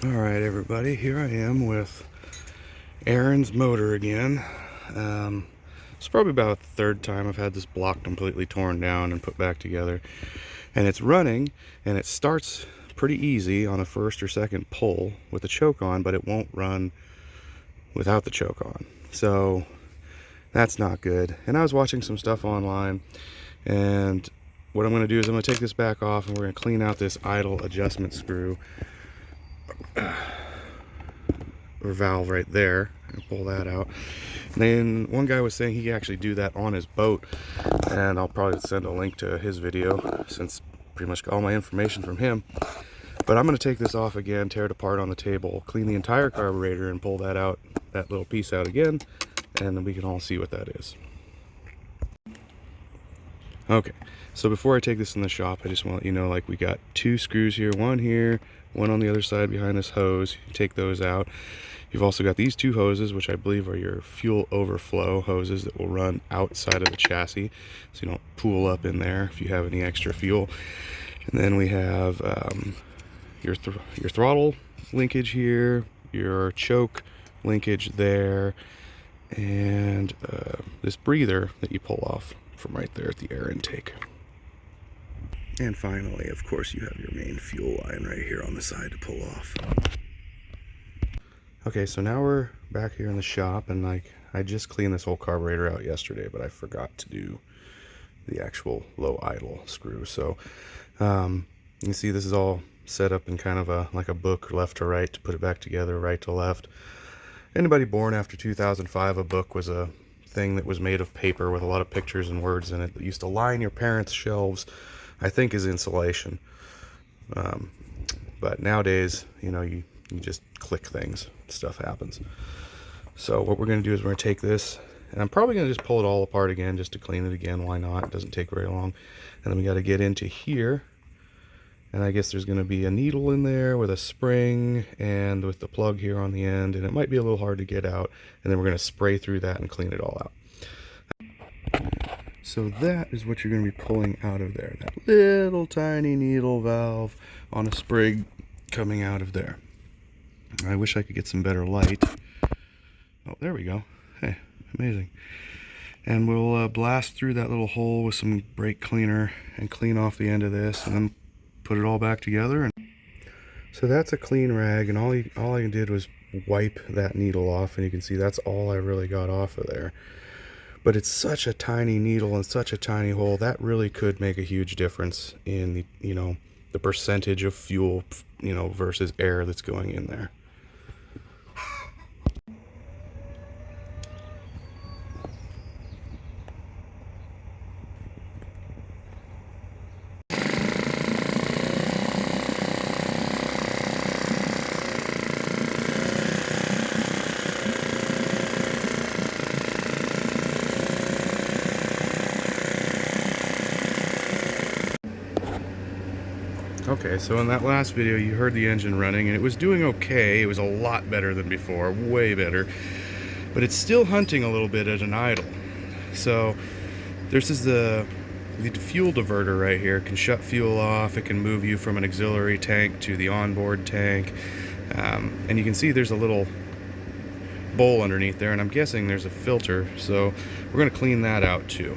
Alright everybody, here I am with Aaron's motor again. It's probably about the third time I've had this block completely torn down and put back together. And it's running, and it starts pretty easy on a first or second pull with the choke on, but it won't run without the choke on. So that's not good. And I was watching some stuff online, and what I'm going to do is I'm going to take this back off and we're going to clean out this idle adjustment screw or valve right there and pull that out. And then one guy was saying he could actually do that on his boat, and I'll probably send a link to his video since pretty much got all my information from him. But I'm going to take this off again, tear it apart on the table, clean the entire carburetor and pull that out, that little piece out again, and then we can all see what that is. Okay, so before I take this in the shop, I just want to let you know, like, we got two screws here, one on the other side behind this hose. You take those out. You've also got these two hoses, which I believe are your fuel overflow hoses that will run outside of the chassis, so you don't pool up in there if you have any extra fuel. And then we have your throttle linkage here, your choke linkage there, and this breather that you pull off from right there at the air intake. And finally, of course, you have your main fuel line right here on the side to pull off. Okay, so now we're back here in the shop, and like, I just cleaned this whole carburetor out yesterday, but I forgot to do the actual low idle screw. So you can see this is all set up in kind of like a book, left to right, to put it back together, right to left. Anybody born after 2005, a book was a thing that was made of paper with a lot of pictures and words in it that used to line your parents' shelves, I think, as insulation. But nowadays, you know, you just click things, stuff happens. So what we're going to do is we're going to take this, and I'm probably going to just pull it all apart again just to clean it again. Why not? It doesn't take very long. And then we got to get into here, and I guess there's going to be a needle in there with a spring and with the plug here on the end, and it might be a little hard to get out. And then we're going to spray through that and clean it all out. So that is what you're going to be pulling out of there, that little tiny needle valve on a sprig coming out of there. I wish I could get some better light. Oh, there we go. Hey, amazing. And we'll blast through that little hole with some brake cleaner and clean off the end of this, and then put it all back together. And so that's a clean rag, and all I did was wipe that needle off, and you can see that's all I really got off of there. But it's such a tiny needle and such a tiny hole that really could make a huge difference in the, you know, the percentage of fuel, you know, versus air that's going in there. Okay, so in that last video you heard the engine running, and it was doing okay. It was a lot better than before, way better, but it's still hunting a little bit at an idle. So this is the fuel diverter right here. It can shut fuel off. It can move you from an auxiliary tank to the onboard tank, and you can see there's a little bowl underneath there, and I'm guessing there's a filter, so we're going to clean that out too.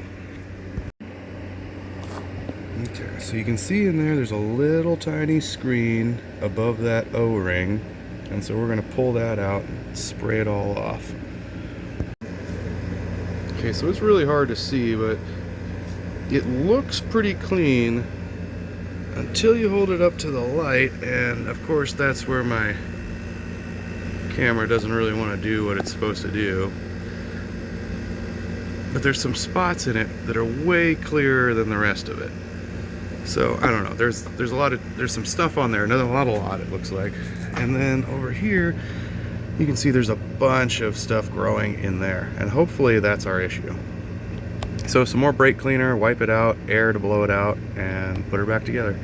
Okay, so you can see in there's a little tiny screen above that O-ring, and so we're going to pull that out and spray it all off. Okay, so it's really hard to see, but it looks pretty clean until you hold it up to the light, and of course that's where my camera doesn't really want to do what it's supposed to do. But there's some spots in it that are way clearer than the rest of it. So I don't know, there's some stuff on there, not a lot it looks like. And then over here you can see there's a bunch of stuff growing in there, and hopefully that's our issue. So some more brake cleaner, wipe it out, air to blow it out, and put her back together.